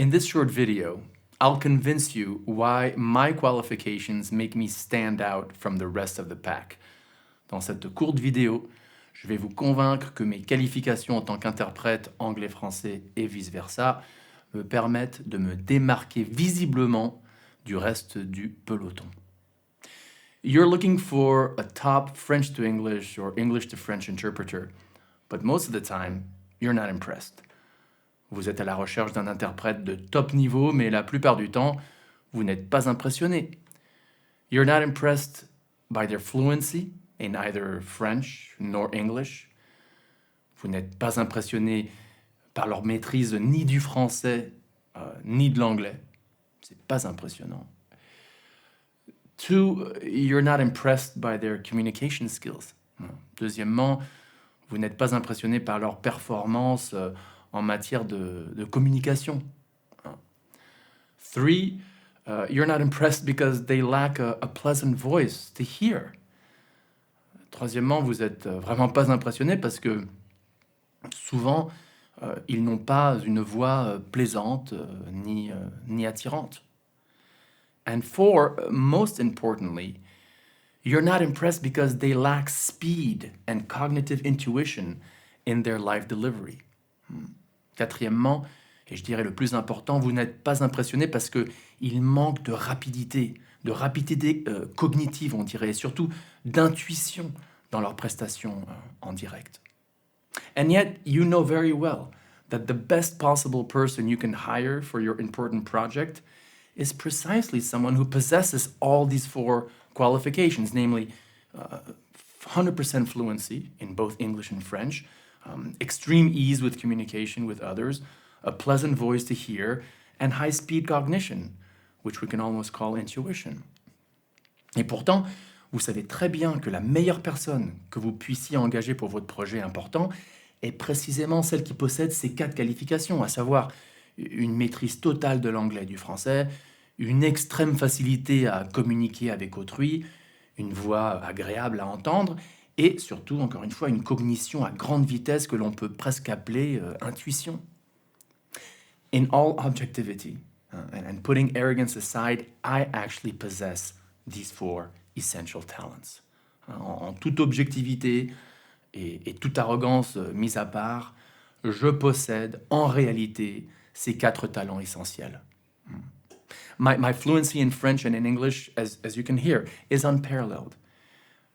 In this short video, I'll convince you why my qualifications make me stand out from the rest of the pack. Dans cette courte vidéo, je vais vous convaincre que mes qualifications en tant qu'interprète anglais-français et vice-versa me permettent de me démarquer visiblement du reste du peloton. You're looking for a top French to English or English to French interpreter, but most of the time, you're not impressed. Vous êtes à la recherche d'un interprète de top niveau, mais la plupart du temps, vous n'êtes pas impressionné. You're not impressed by their fluency in either French nor English. Vous n'êtes pas impressionné par leur maîtrise ni du français ni de l'anglais. C'est pas impressionnant. 2, you're not impressed by their communication skills. Deuxièmement, vous n'êtes pas impressionné par leur performance en matière de communication. 3, you're not impressed because they lack a pleasant voice to hear. Troisièmement, vous n'êtes vraiment pas impressionné parce que souvent, ils n'ont pas une voix plaisante ni attirante. And 4, most importantly, you're not impressed because they lack speed and cognitive intuition in their live delivery. Quatrièmement, et je dirais le plus important, vous n'êtes pas impressionné parce qu'il manque de rapidité cognitive, on dirait, et surtout d'intuition dans leurs prestations en direct. And yet, you know very well that the best possible person you can hire for your important project is precisely someone who possesses all these 4 qualifications, namely 100% fluency in both English and French, extreme ease with communication with others, a pleasant voice to hear, and high-speed cognition, which we can almost call intuition. Et pourtant, vous savez très bien que la meilleure personne que vous puissiez engager pour votre projet important est précisément celle qui possède ces 4 qualifications, à savoir une maîtrise totale de l'anglais et du français, une extrême facilité à communiquer avec autrui, une voix agréable à entendre, et surtout, encore une fois, une cognition à grande vitesse que l'on peut presque appeler intuition. In all objectivity, and putting arrogance aside, I actually possess these 4 essential talents. En toute objectivité et toute arrogance mise à part, je possède en réalité ces 4 talents essentiels. My fluency in French and in English, as you can hear, is unparalleled.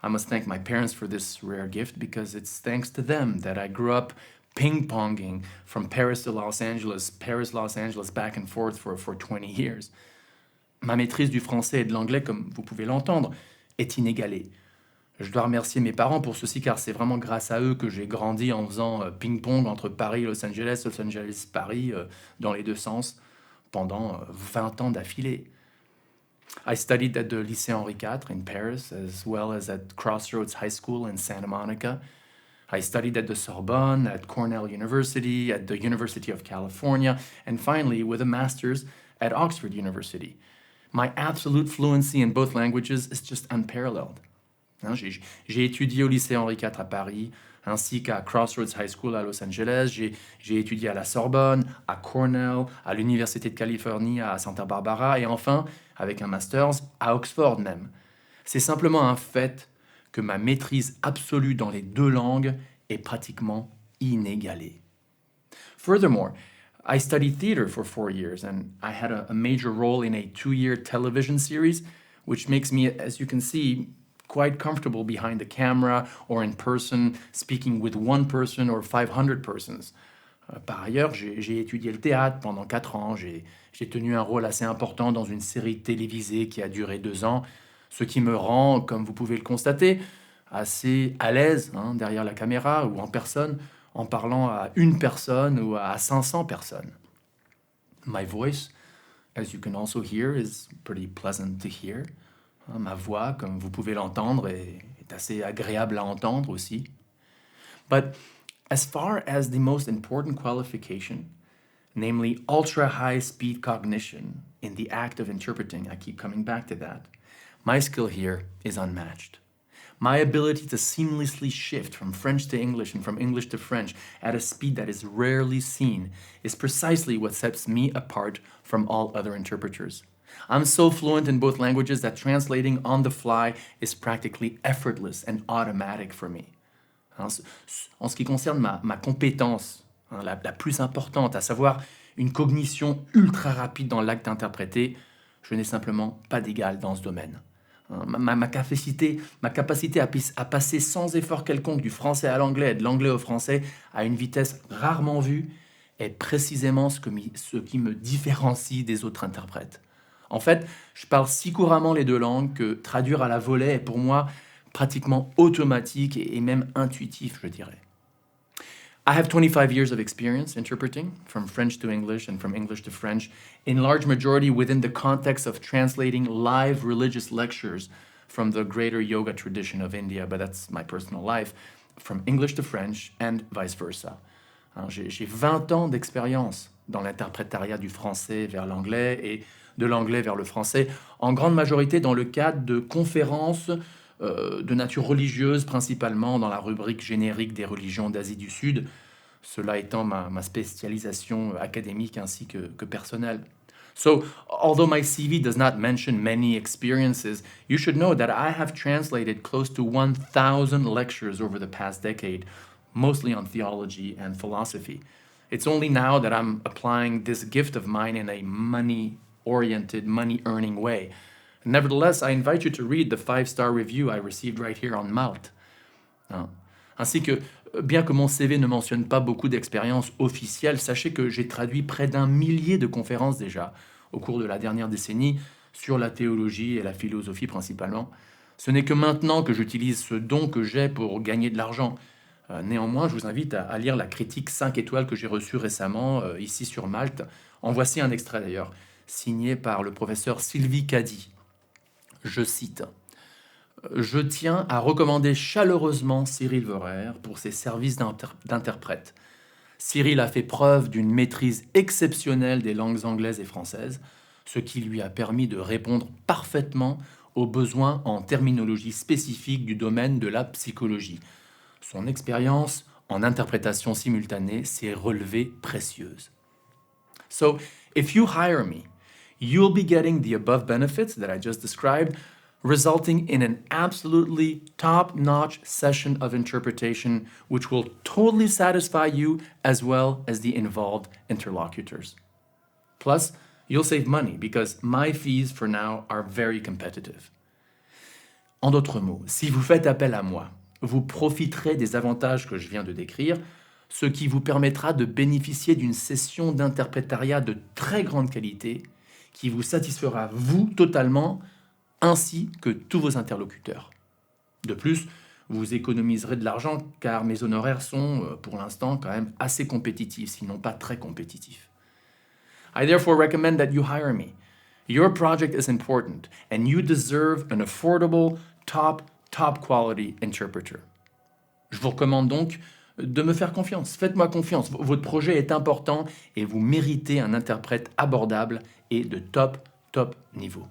I must thank my parents for this rare gift because it's thanks to them that I grew up ping-ponging from Paris to Los Angeles, Paris-Los Angeles, back and forth for 20 years. Ma maîtrise du français et de l'anglais, comme vous pouvez l'entendre, est inégalée. Je dois remercier mes parents pour ceci car c'est vraiment grâce à eux que j'ai grandi en faisant ping-pong entre Paris et Los Angeles, Paris, dans les deux sens, pendant 20 ans d'affilée. I studied at the Lycée Henri IV in Paris, as well as at Crossroads High School in Santa Monica. I studied at the Sorbonne, at Cornell University, at the University of California, and finally with a master's at Oxford University. My absolute fluency in both languages is just unparalleled. J'ai étudié au Lycée Henri IV à Paris, ainsi qu'à Crossroads High School à Los Angeles. J'ai étudié à la Sorbonne, à Cornell, à l'Université de Californie à Santa Barbara, et enfin, avec un master's, à Oxford même. C'est simplement un fait que ma maîtrise absolue dans les 2 langues est pratiquement inégalée. Furthermore, I studied theater for 4 years, and I had a major role in a 2-year television series, which makes me, as you can see, quite comfortable behind the camera or in person, speaking with 1 person or 500 persons. Par ailleurs, j'ai étudié le théâtre pendant 4 ans. J'ai tenu un rôle assez important dans une série télévisée qui a duré 2 ans, ce qui me rend, comme vous pouvez le constater, assez à l'aise derrière la caméra ou en personne, en parlant à 1 personne ou à 500 personnes. My voice, as you can also hear, is pretty pleasant to hear. Ma voix, comme vous pouvez l'entendre, est assez agréable à entendre aussi. But as far as the most important qualification, namely ultra-high speed cognition in the act of interpreting, I keep coming back to that, my skill here is unmatched. My ability to seamlessly shift from French to English and from English to French at a speed that is rarely seen is precisely what sets me apart from all other interpreters. I'm so fluent in both languages that translating on the fly is practically effortless and automatic for me. En ce qui concerne ma compétence, la plus importante, à savoir une cognition ultra rapide dans l'acte d'interpréter, je n'ai simplement pas d'égal dans ce domaine. Ma capacité à passer sans effort quelconque du français à l'anglais et de l'anglais au français à une vitesse rarement vue est précisément ce qui me différencie des autres interprètes. En fait, je parle si couramment les deux langues que traduire à la volée est pour moi pratiquement automatique et même intuitif, je dirais. I have 25 years of experience interpreting from French to English and from English to French, in large majority within the context of translating live religious lectures from the greater yoga tradition of India, but that's my personal life, from English to French and vice versa. Alors, j'ai 20 ans d'expérience dans l'interprétariat du français vers l'anglais et de l'anglais vers le français, en grande majorité dans le cadre de conférences de nature religieuse, principalement dans la rubrique générique des religions d'Asie du Sud, cela étant ma spécialisation académique ainsi que personnelle. So, although my CV does not mention many experiences, you should know that I have translated close to 1,000 lectures over the past decade, mostly on theology and philosophy. It's only now that I'm applying this gift of mine in a money-oriented, money-earning way. Nevertheless, I invite you to read the 5-star review I received right here on Malte. Ainsi que, bien que mon CV ne mentionne pas beaucoup d'expériences officielles, sachez que j'ai traduit près d'1 millier de conférences déjà, au cours de la dernière décennie, sur la théologie et la philosophie principalement. Ce n'est que maintenant que j'utilise ce don que j'ai pour gagner de l'argent. Néanmoins, je vous invite à lire la critique 5 étoiles que j'ai reçue récemment, ici sur Malte. En voici un extrait d'ailleurs, signé par le professeur Sylvie Caddy. Je cite « Je tiens à recommander chaleureusement Cyril Vorer pour ses services d'interprète. Cyril a fait preuve d'une maîtrise exceptionnelle des langues anglaises et françaises, ce qui lui a permis de répondre parfaitement aux besoins en terminologie spécifique du domaine de la psychologie. Son expérience en interprétation simultanée s'est relevée précieuse. So, if you hire me, you'll be getting the above benefits that I just described, resulting in an absolutely top-notch session of interpretation which will totally satisfy you as well as the involved interlocutors. Plus, you'll save money because my fees for now are very competitive. En d'autres mots, si vous faites appel à moi, vous profiterez des avantages que je viens de décrire, ce qui vous permettra de bénéficier d'une session d'interprétariat de très grande qualité qui vous satisfera, vous, totalement, ainsi que tous vos interlocuteurs. De plus, vous économiserez de l'argent car mes honoraires sont, pour l'instant, quand même assez compétitifs, sinon pas très compétitifs. I therefore recommend that you hire me. Your project is important and you deserve an affordable, top quality interpreter. Je vous recommande donc de me faire confiance. Faites-moi confiance. Votre projet est important et vous méritez un interprète abordable et de top niveau.